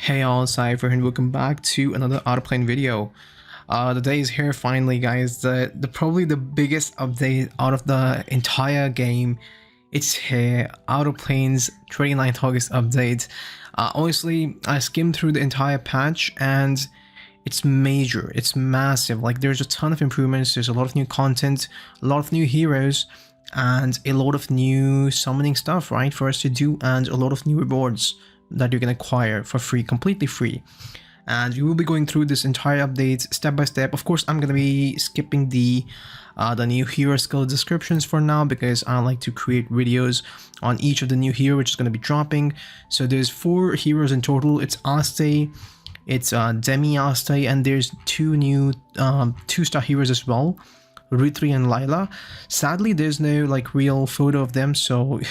Hey all, Cypher, and welcome back to another Outerplane video. The day is here finally, guys. The probably the biggest update out of the entire game. It's here, Outerplane's 29th August update. Honestly, I skimmed through the entire patch and it's major, it's massive. Like, there's a ton of improvements, there's a lot of new content, a lot of new heroes, and a lot of new summoning stuff, right, for us to do, and a lot of new rewards that you can acquire for free, completely free. And we will be going through this entire update step by step. Of course, I'm going to be skipping the new hero skill descriptions for now, because I like to create videos on each of the new hero which is going to be dropping. So there's 4 heroes in total. It's Aste, it's Demi Aste, and there's 2 new 2-star heroes as well, Ritri and Lila. Sadly, there's no like real photo of them, so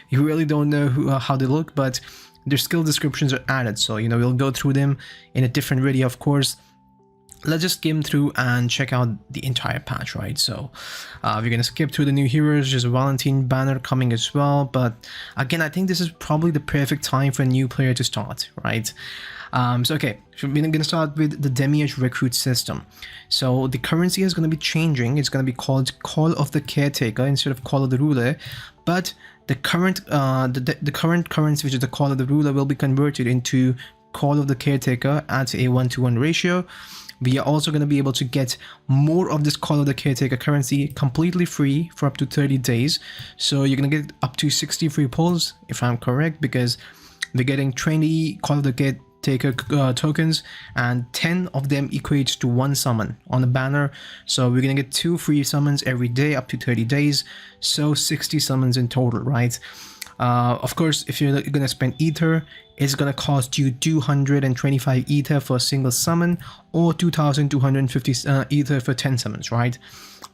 you really don't know how they look, but their skill descriptions are added, so we'll go through them in a different video. Of course, let's just skim through and check out the entire patch, right? So we're gonna skip through the new heroes. There's a Valentine banner coming as well, but again, I think this is probably the perfect time for a new player to start, right? So we're gonna start with the Demiurge recruit system. So the currency is gonna be changing. It's gonna be called Call of the Caretaker instead of Call of the Ruler, but the current current currency, which is the Call of the Ruler, will be converted into Call of the Caretaker at a 1-to-1 ratio. We are also going to be able to get more of this Call of the Caretaker currency completely free for up to 30 days. So you're going to get up to 60 free pulls, if I'm correct, because we're getting 20 Call of the Caretaker tokens, and 10 of them equates to 1 summon on the banner. So we're gonna get 2 free summons every day up to 30 days, so 60 summons in total, right? Of course, if you're gonna spend ether, it's gonna cost you 225 ether for a single summon, or 2250 ether for 10 summons, right?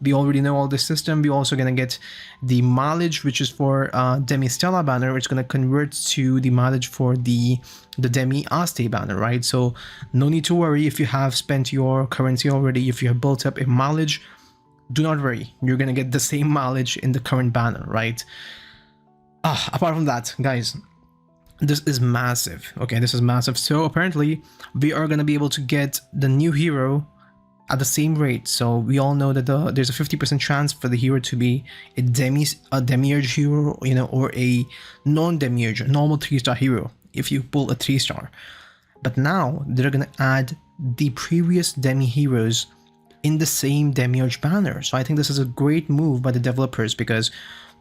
We already know all this system. We're also gonna get the mileage, which is for Demi Stella banner. It's gonna convert to the mileage for the Demi Aste banner, right? So no need to worry if you have spent your currency already. If you have built up a mileage, do not worry. You're gonna get the same mileage in the current banner, right? Apart from that, guys, this is massive. Okay, this is massive. So apparently we are gonna be able to get the new hero at the same rate. So we all know that there's a 50% chance for the hero to be a demiurge hero, or a non-demiurge, normal 3-star hero if you pull a 3-star. But now they're gonna add the previous demi heroes in the same demiurge banner. So I think this is a great move by the developers, because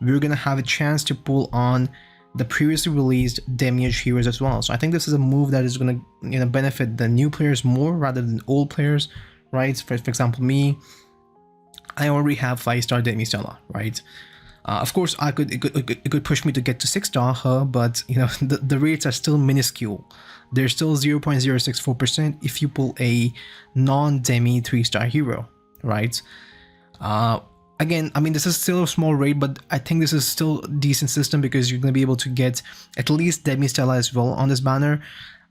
we're gonna have a chance to pull on the previously released demiurge heroes as well. So I think this is a move that is gonna benefit the new players more rather than old players, right? For example, me, I already have 5-star Demi Stella, right? Of course, it could push me to get to 6-star, but the rates are still minuscule. They're still 0.064% if you pull a non-Demi 3-star hero, right? Again, I mean, this is still a small rate, but I think this is still a decent system, because you're going to be able to get at least Demi Stella as well on this banner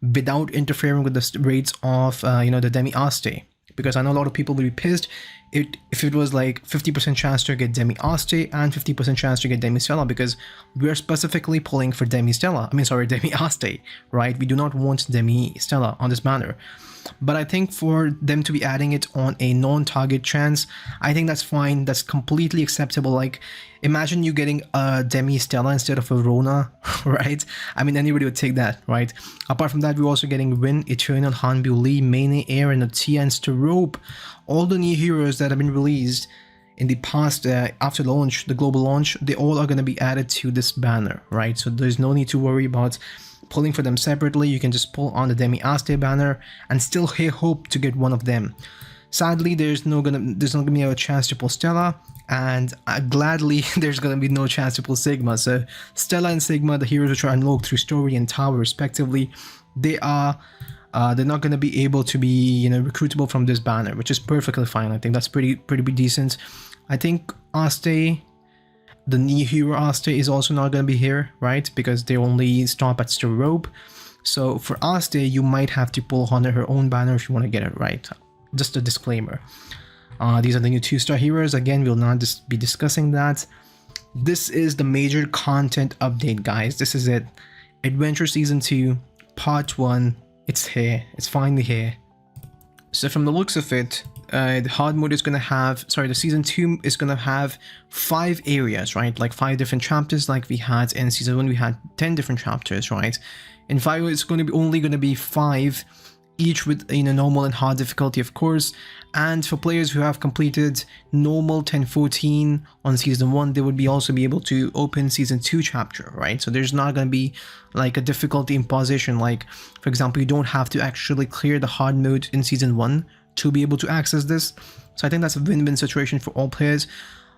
without interfering with the rates of the Demi Aste. Because I know a lot of people will be pissed if it was like 50% chance to get Demi Aste and 50% chance to get Demi Stella, because we're specifically pulling for Demi Aste, right? We do not want Demi Stella on this banner. But I think for them to be adding it on a non-target chance, I think that's fine. That's completely acceptable. Like, imagine you getting a Demi Stella instead of a Rona, right? I mean, anybody would take that, right? Apart from that, we're also getting Win, Eternal, Hanbu Lee, Mane, Aaron, Atia, and Starope. All the new heroes that have been released in the past, after launch, the global launch, they all are going to be added to this banner, right? So there's no need to worry about pulling for them separately. You can just pull on the Demi Aste banner and still hope to get one of them. Sadly, there's not gonna be a chance to pull Stella, and gladly there's gonna be no chance to pull Sigma. So Stella and Sigma, the heroes which are unlocked through story and tower respectively, they're not gonna be able to be recruitable from this banner, which is perfectly fine. I think that's pretty decent. I think Aste, the new hero Aste, is also not going to be here, right? Because they only stop at Starope. So for Aste, you might have to pull on her own banner if you want to get it right. Just a disclaimer. These are the new 2-star heroes. Again, we'll not be discussing that. This is the major content update, guys. This is it. Adventure Season 2, Part 1 It's here. It's finally here. So from the looks of it, the hard mode is going to have, sorry, the season 2 is going to have 5 areas, right? Like 5 different chapters, like we had in season 1, we had 10 different chapters, right? In 5, it's going to be only going to be 5, each with, you know, normal and hard difficulty, of course. And for players who have completed normal 10-14 on season 1, they would also be able to open season 2 chapter, right? So there's not going to be like a difficulty imposition. Like, for example, you don't have to actually clear the hard mode in season 1 to be able to access this. So I think that's a win-win situation for all players.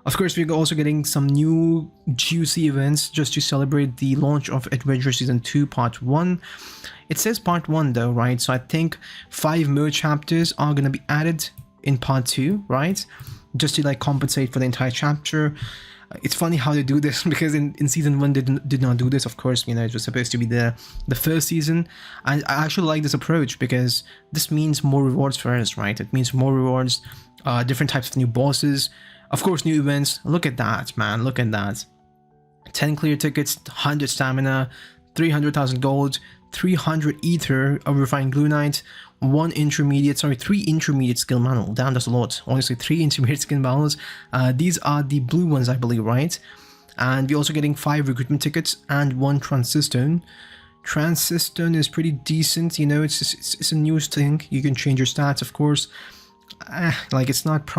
Of course, we're also getting some new juicy events just to celebrate the launch of Adventure Season 2 Part 1. It says Part 1 though, right? So I think 5 more chapters are going to be added in Part 2, right? Just to like compensate for the entire chapter. It's funny how they do this, because in Season 1 they did not do this, of course. You know, it was supposed to be the first season. And I actually like this approach, because this means more rewards for us, right? It means more rewards, different types of new bosses. Of course, new events. Look at that, man. Look at that. 10 clear tickets, 100 stamina, 300,000 gold, 300 ether of refined gluonite, 3 intermediate skill manual. Damn, that's a lot. Honestly, 3 intermediate skill manuals. These are the blue ones, I believe, right? And we're also getting 5 recruitment tickets and 1 transistone. Transistone is pretty decent, you know, it's a new thing. You can change your stats, of course. Like, it's not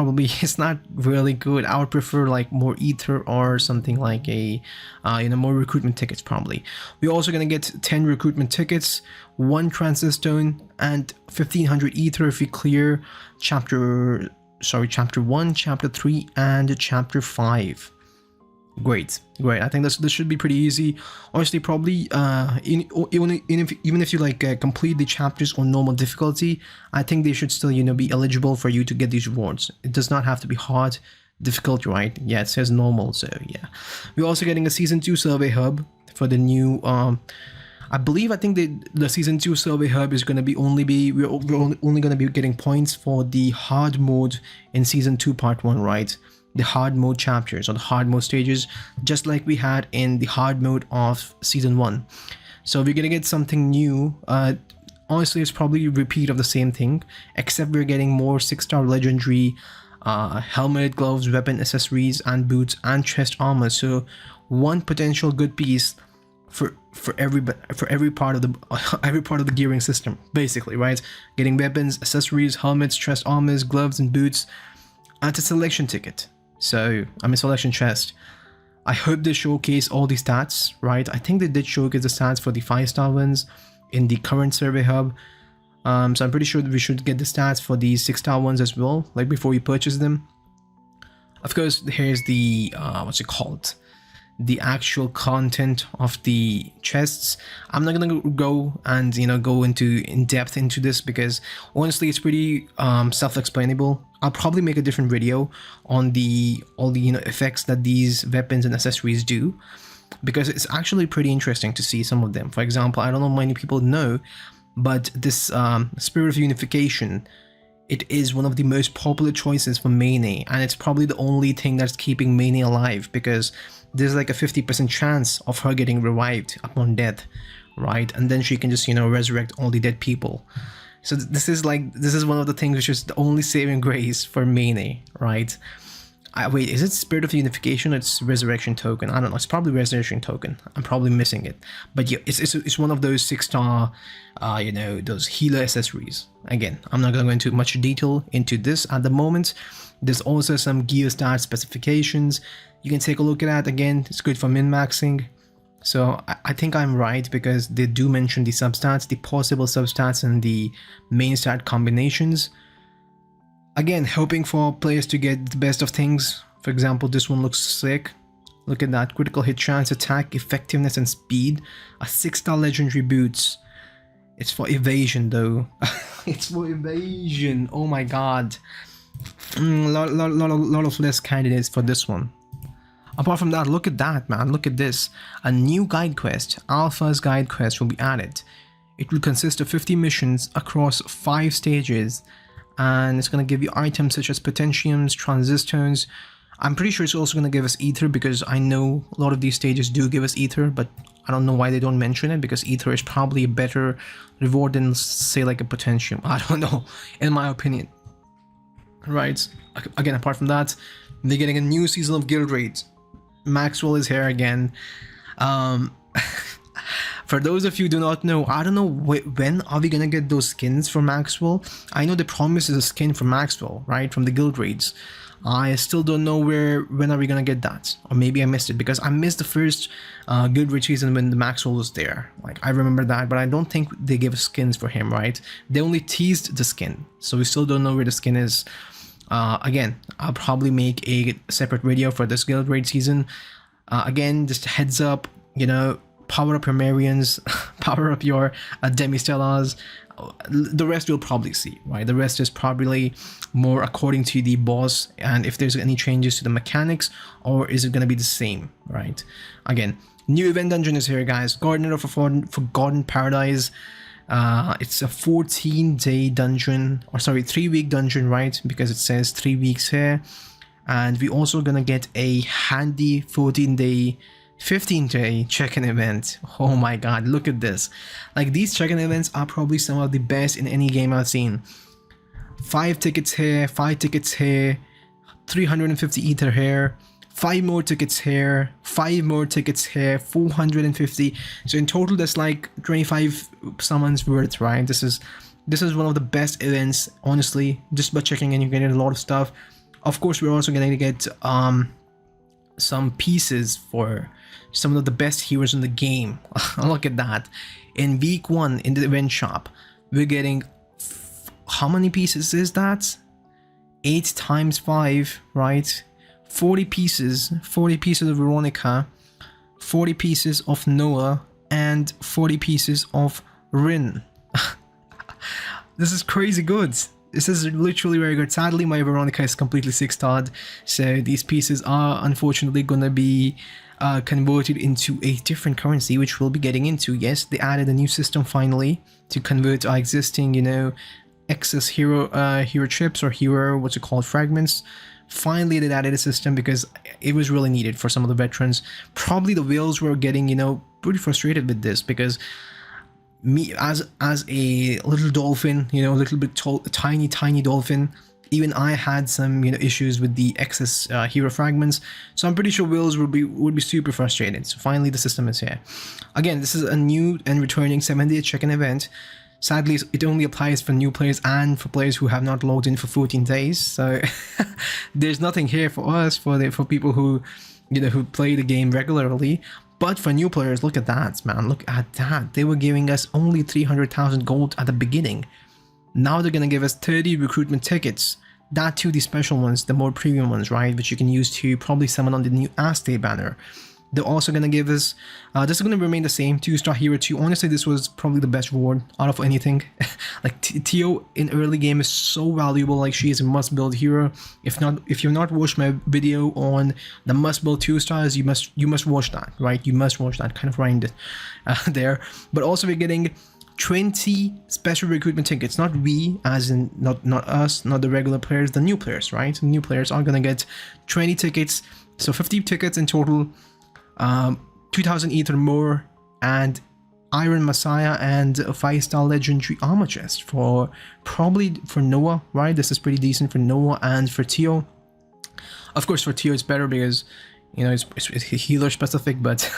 really good. I would prefer like more ether or something like a you know, more recruitment tickets probably. We're also gonna get 10 recruitment tickets, 1 transistone, and 1500 ether if we clear chapter 1, chapter 3, and chapter 5. Great. I think this should be pretty easy. Honestly, probably even if you like complete the chapters on normal difficulty, I think they should still, you know, be eligible for you to get these rewards. It does not have to be hard difficulty, right? Yeah, it says normal, so yeah. We're also getting a season 2 survey hub for the new I think the season 2 survey hub is going to be we're only going to be getting points for the hard mode in season 2 part 1, right? The hard mode chapters or the hard mode stages, just like we had in the hard mode of season 1. So we're gonna get something new. Honestly, it's probably a repeat of the same thing, except we're getting more 6-star legendary helmet, gloves, weapon accessories, and boots and chest armor. So 1 potential good piece for every part of the gearing system, basically, right? Getting weapons, accessories, helmets, chest armors, gloves, and boots, and a selection ticket. So, selection chest. I hope they showcase all the stats, right? I think they did showcase the stats for the 5-star ones in the current survey hub. So I'm pretty sure that we should get the stats for the 6-star ones as well, like before we purchase them. Of course, here's the, the actual content of the chests. I'm not gonna go and, you know, go in depth into this, because honestly it's pretty self-explainable. I'll probably make a different video on all the, you know, effects that these weapons and accessories do, because it's actually pretty interesting to see some of them. For example, I don't know how many people know, but this Spirit of Unification, it is one of the most popular choices for Mayne, and it's probably the only thing that's keeping Mayne alive, because there's like a 50% chance of her getting revived upon death, right? And then she can just, you know, resurrect all the dead people. So this is one of the things which is the only saving grace for Mayne, right? Wait, is it Spirit of Unification or it's Resurrection Token? I don't know. It's probably Resurrection Token. I'm probably missing it. But yeah, it's one of those 6-star, you know, those healer accessories. Again, I'm not going to go into much detail into this at the moment. There's also some Geostart specifications. You can take a look at that. Again, it's good for min-maxing. So I think I'm right, because they do mention the substats, the possible substats, and the main stat combinations. Again, hoping for players to get the best of things. For example, this one looks sick. Look at that. Critical hit chance, attack, effectiveness, and speed. A 6-star legendary boots. It's for evasion though. It's for evasion. Oh my god. Lot of less candidates for this one. Apart from that, look at that, man. Look at this. A new guide quest. Alpha's guide quest will be added. It will consist of 50 missions across 5 stages. And it's going to give you items such as potentiums, transistors, I'm pretty sure it's also going to give us ether, because I know a lot of these stages do give us ether, but I don't know why they don't mention it, because ether is probably a better reward than, say, like a potentium. I don't know, in my opinion. Right, again, apart from that, they're getting a new season of guild raids. Maxwell is here again. For those of you who do not know, I don't know when are we gonna get those skins for Maxwell. I know they promised a skin for Maxwell, right, from the guild raids. I still don't know when are we gonna get that, or maybe I missed it, because I missed the first guild raid season when the Maxwell was there. Like, I remember that, but I don't think they gave skins for him, right? They only teased the skin, so we still don't know where the skin is. Again, I'll probably make a separate video for this guild raid season. Again, just heads up, you know, power up your Marians, power up your Demi-Stellars. The rest we'll probably see, right? The rest is probably more according to the boss, and if there's any changes to the mechanics, or is it going to be the same, right? Again, new event dungeon is here, guys. Gardener of Forgotten Paradise. It's a 14-day dungeon, or sorry, 3-week dungeon, right? Because it says 3 weeks here. And we also gonna get a handy 14-day 15-day check-in event. Oh my god, look at this. Like, these check-in events are probably some of the best in any game I've seen. 5 tickets here, 5 tickets here, 350 ether here, 5 more tickets here, 5 more tickets here, 450. So in total that's like 25 summons worth, right? This is one of the best events, honestly. Just by checking in, you're getting a lot of stuff. Of course, we're also going to get some pieces for some of the best heroes in the game. Look at that. In week 1 in the event shop, we're getting, how many pieces is that? 8 times 5, right? 40 pieces of Veronica, 40 pieces of Noah, and 40 pieces of Rin. This is crazy good. This is literally very good. Sadly, my Veronica is completely 6-starred, so these pieces are unfortunately gonna be converted into a different currency, which we'll be getting into. Yes, they added a new system finally to convert our existing, you know, excess hero chips, or hero, what's it called, fragments. Finally, they added a system because it was really needed for some of the veterans. Probably the whales were getting, you know, pretty frustrated with this, because me as a little dolphin, you know, a little bit tiny dolphin, even I had some, you know, issues with the excess hero fragments. So I'm pretty sure whales would be super frustrated. So finally the system is here. Again, this is a new and returning 7-day check-in event. Sadly, it only applies for new players and for players who have not logged in for 14 days. So there's nothing here for us, for people who, you know, who play the game regularly. But for new players, look at that, man. Look at that. They were giving us only 300,000 gold at the beginning. Now they're going to give us 30 recruitment tickets. That too, the special ones, the more premium ones, right? Which you can use to probably summon on the new Aste banner. They're also going to give us, this is going to remain the same, 2-star hero 2. Honestly, this was probably the best reward out of anything. Like, Tio in early game is so valuable. Like, she is a must build hero. If you've not watched my video on the must build 2-stars, you must watch that, right? You must watch that, kind of rhymed it there. But also we're getting 20 special recruitment tickets. Not we, as in not us, not the regular players, the new players, right? The new players are going to get 20 tickets. So 50 tickets in total. 2000 ether more, and Iron Messiah, and a 5-star legendary armor chest for probably for Noah, right? This is pretty decent for Noah and for Tio. Of course, for Tio it's better because, you know, it's healer specific, but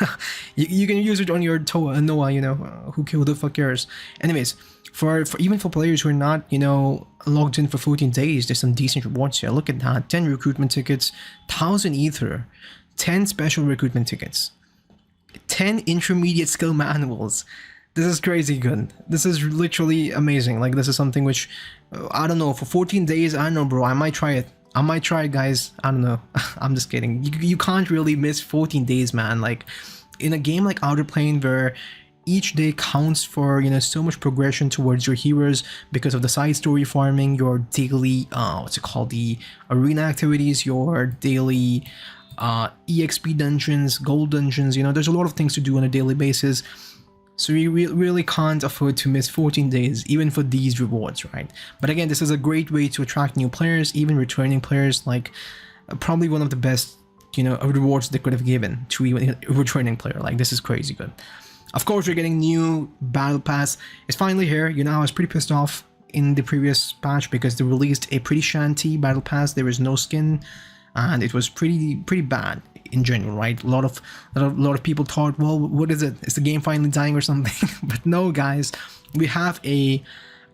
you can use it on your Noah, you know, who the fuck cares? Anyways, for even for players who are not, you know, logged in for 14 days, there's some decent rewards here. Look at that. 10 recruitment tickets, 1000 ether, 10 special recruitment tickets, 10 intermediate skill manuals. This is crazy good. This is literally amazing. Like, this is something which, I don't know, for 14 days, I don't know, bro, I might try it. I might try it, guys. I don't know. I'm just kidding. You can't really miss 14 days, man. Like, in a game like Outerplane, where each day counts for, you know, so much progression towards your heroes because of the side story farming, your daily, what's it called, the arena activities, your daily EXP dungeons, gold dungeons, you know, there's a lot of things to do on a daily basis. So you really can't afford to miss 14 days, even for these rewards, right? But again, this is a great way to attract new players, even returning players. Like, probably one of the best, you know, rewards they could have given to even a returning player. Like, this is crazy good. Of course, we're getting new battle pass. It's finally here. You know, I was pretty pissed off in the previous patch because they released a pretty shanty battle pass. There was no skin, and it was pretty bad in general, right? A lot of people thought, well, what is it? Is the game finally dying or something? But no, guys, we have a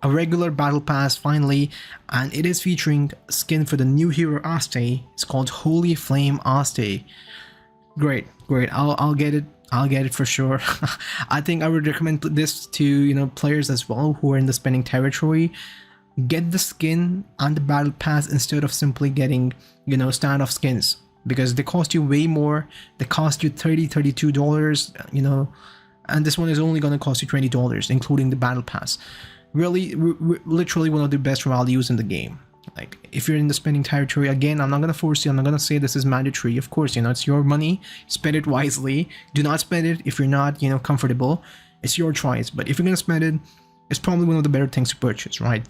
regular battle pass finally, and it is featuring skin for the new hero Aste. It's called Holy Flame Aste. Great. I'll get it. I'll get it for sure. I think I would recommend this to, you know, players as well who are in the spending territory. Get the skin and the battle pass instead of simply getting, you know, standoff skins, because they cost you way more. They cost you $32, you know, and this one is only going to cost you $20, including the battle pass. Really, literally one of the best values in the game. Like, if you're in the spending territory, again, I'm not going to force you. I'm not going to say this is mandatory. Of course, you know, it's your money. Spend it wisely. Do not spend it if you're not, you know, comfortable. It's your choice. But if you're going to spend it, it's probably one of the better things to purchase, right?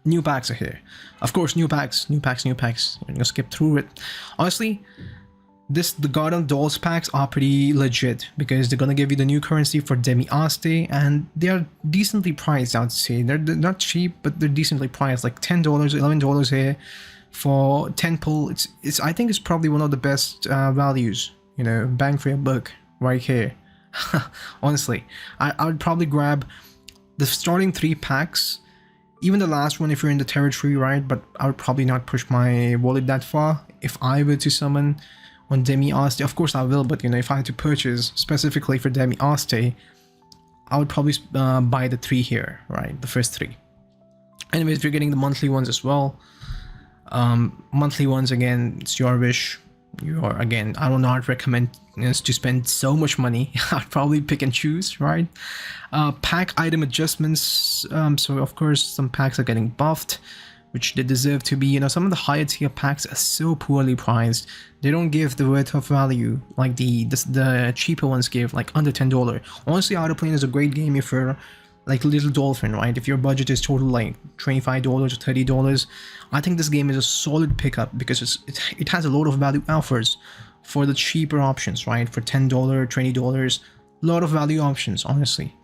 New packs are here. Of course, new packs. I'm going to skip through it. Honestly, the Garden Dolls packs are pretty legit because they're going to give you the new currency for Demi Aste, and they are decently priced, I would say. They're not cheap, but they're decently priced, like $10, $11 here for 10 pull. I think it's probably one of the best values, you know, bang for your buck right here. Honestly, I would probably grab the starting 3 packs, even the last one if you're in the territory, right? But I would probably not push my wallet that far if I were to summon on Demi Aste. Of course I will, but you know, if I had to purchase specifically for Demi Aste, I would probably buy the 3 here, right? The first 3. Anyways, we're getting the monthly ones as well. Monthly ones, again, it's your wish. Again, I will not recommend to spend so much money. I'd probably pick and choose, right? Pack item adjustments. So of course some packs are getting buffed, which they deserve to be. You know, some of the higher tier packs are so poorly priced. They don't give the worth of value like the cheaper ones give, like under $10. Honestly, Outerplane is a great game if you're like Little Dolphin, right? If your budget is total like $25 or $30, I think this game is a solid pickup because it has a lot of value offers for the cheaper options, right? For $10, $20, a lot of value options, honestly.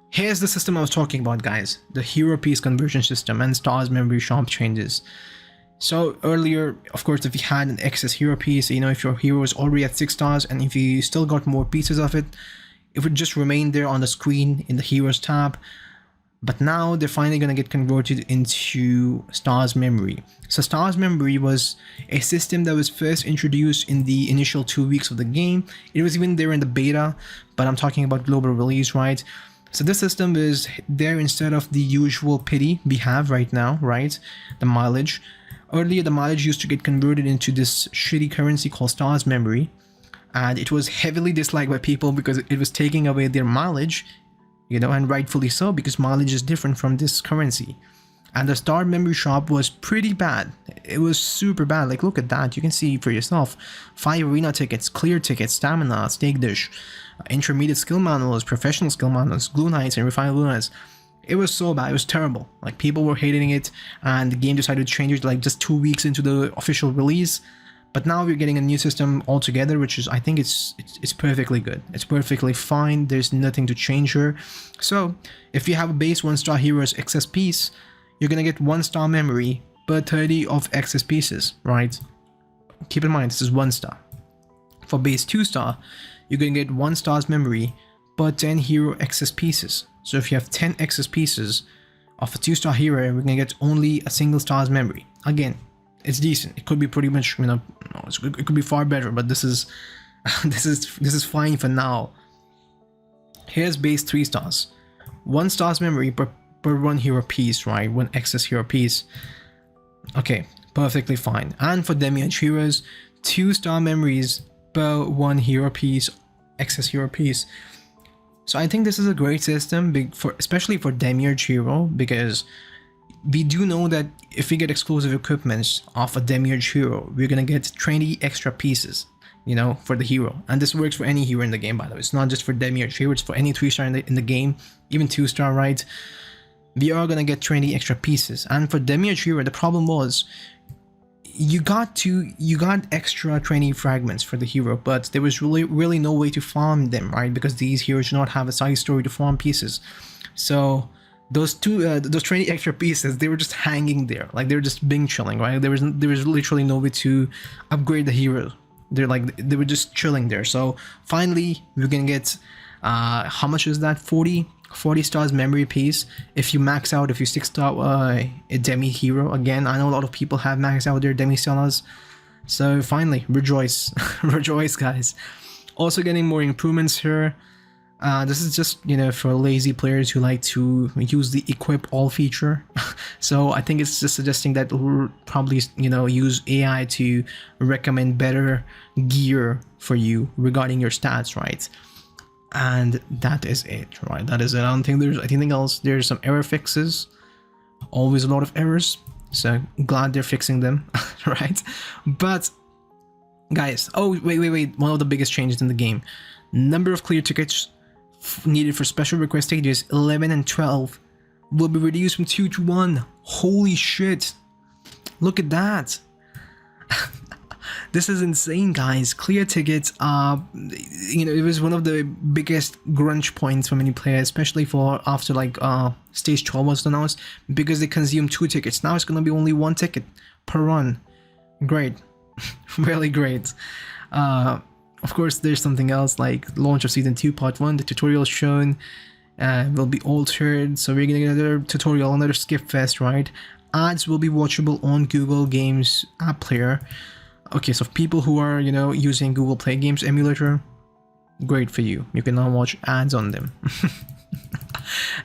Here's the system I was talking about, guys. The hero piece conversion system and stars memory shop changes. So earlier, of course, if you had an excess hero piece, you know, if your hero is already at 6 stars and if you still got more pieces of it, it would just remain there on the screen in the heroes tab. But now they're finally going to get converted into stars memory. So stars memory was a system that was first introduced in the initial 2 weeks of the game. It was even there in the beta, but I'm talking about global release, right? So this system is there instead of the usual pity we have right now, right? The mileage. Earlier, the mileage used to get converted into this shitty currency called stars memory, and it was heavily disliked by people because it was taking away their mileage, you know, and rightfully so, because mileage is different from this currency. And the star memory shop was pretty bad. It was super bad. Like, look at that. You can see for yourself. 5 arena tickets, clear tickets, stamina, stake dish, intermediate skill manuals, professional skill manuals, glue knights, and refined glue knights. It was so bad. It was terrible. Like, people were hating it, and the game decided to change it like just 2 weeks into the official release. But now we're getting a new system altogether, which is, I think it's perfectly good. It's perfectly fine. There's nothing to change here. So if you have a base 1-star heroes excess piece, you're gonna get 1-star memory per 30 of excess pieces, right? Keep in mind, this is 1-star. For base 2-star, you're gonna get 1 star's memory per 10 hero excess pieces. So if you have 10 excess pieces of a 2-star hero, we're gonna get only a single star's memory. Again, it's decent. It could be pretty much, you know, it could be far better, but this is this is fine for now. Here's base 3 stars, 1 star's memory per 1 hero piece, right? 1 excess hero piece. Okay, perfectly fine. And for demiurge heroes, 2-star memories per 1 hero piece, excess hero piece. So I think this is a great system, especially for demiurge hero, because we do know that if we get exclusive equipments of a demiurge hero, we're gonna get 20 extra pieces, you know, for the hero. And this works for any hero in the game, by the way. It's not just for demiurge hero, it's for any 3-star in the game, even 2-star, right? We are gonna get 20 extra pieces. And for demiurge hero, the problem was you got extra training fragments for the hero, but there was really no way to farm them, right? Because these heroes do not have a side story to farm pieces. So those 20 extra pieces, they were just hanging there, like they were just being chilling, right? There was literally no way to upgrade the hero. They were just chilling there. So finally we're gonna get how much is that? 40 stars memory piece if you max out, if you 6-star a demi hero. Again, I know a lot of people have maxed out their demi stars, so finally rejoice. Rejoice, guys. Also getting more improvements here. This is just, you know, for lazy players who like to use the equip all feature. So I think it's just suggesting that we'll probably, you know, use AI to recommend better gear for you regarding your stats, right? And that is it, right? That is it. I don't think there's anything else. There's some error fixes, always a lot of errors, so glad they're fixing them. Right? But guys, oh wait, one of the biggest changes in the game, number of clear tickets needed for special request stages 11 and 12 will be reduced from 2 to 1. Holy shit, look at that. This is insane, guys. Clear tickets are, you know, it was one of the biggest grunge points for many players, especially for after like stage 12 was announced, because they consumed 2 tickets. Now it's gonna be only 1 ticket per run. Great. Really great. Of course, there's something else like launch of season 2 part 1. The tutorial shown will be altered, so we're gonna get another tutorial, another skip fest, right? Ads will be watchable on Google Games app player. Okay, so people who are, you know, using Google Play Games emulator, great for you. You can now watch ads on them.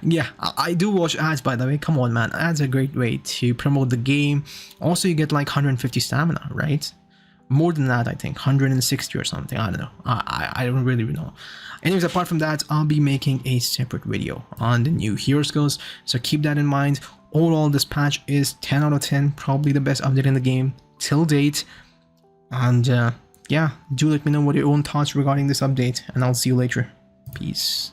Yeah, I do watch ads, by the way. Come on, man. Ads are a great way to promote the game. Also, you get like 150 stamina, right? More than that, I think. 160 or something. I don't know. I don't really know. Anyways, apart from that, I'll be making a separate video on the new hero skills, so keep that in mind. Overall, this patch is 10 out of 10. Probably the best update in the game till date. And yeah, do let me know what your own thoughts regarding this update, and I'll see you later. Peace.